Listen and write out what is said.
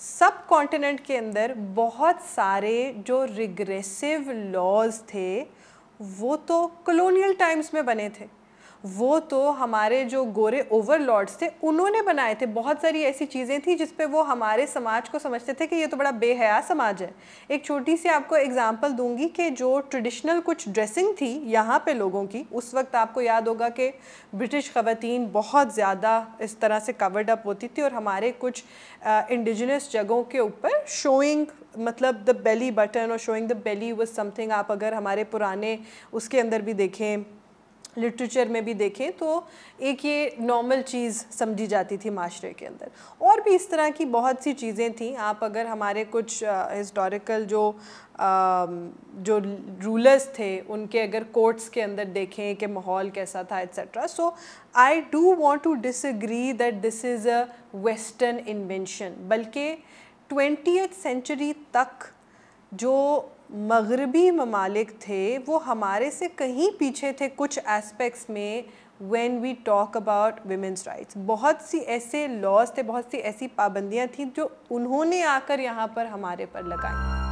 सब कॉन्टिनेंट के अंदर बहुत सारे जो रिग्रेसिव लॉज थे वो तो कॉलोनियल टाइम्स में बने थे, वो तो हमारे जो गोरे ओवरलॉर्ड्स थे उन्होंने बनाए थे। बहुत सारी ऐसी चीज़ें थी जिस पे वो हमारे समाज को समझते थे कि ये तो बड़ा बेहया समाज है। एक छोटी सी आपको एग्जांपल दूंगी कि जो ट्रेडिशनल कुछ ड्रेसिंग थी यहाँ पे लोगों की, उस वक्त आपको याद होगा कि ब्रिटिश ख़वातीन बहुत ज़्यादा इस तरह से कवर्ड अप होती थी और हमारे कुछ इंडिजिनस जगहों के ऊपर शोइंग, मतलब द बेली बटन और showing the belly was something, आप अगर हमारे पुराने उसके अंदर भी देखें, लिटरेचर में भी देखें, तो एक ये नॉर्मल चीज़ समझी जाती थी माशरे के अंदर। और भी इस तरह की बहुत सी चीज़ें थी। आप अगर हमारे कुछ हिस्टोरिकल जो रूलर्स थे उनके अगर कोर्ट्स के अंदर देखें कि माहौल कैसा था etcetera. So I do want to disagree that this is a western invention, बल्कि 20th सेंचुरी तक जो मगरबी ममालिक थे वो हमारे से कहीं पीछे थे कुछ एस्पेक्ट्स में। When we talk about women's rights, बहुत सी ऐसे लॉज थे, बहुत सी ऐसी पाबंदियां थी जो उन्होंने आकर यहाँ पर हमारे पर लगाई।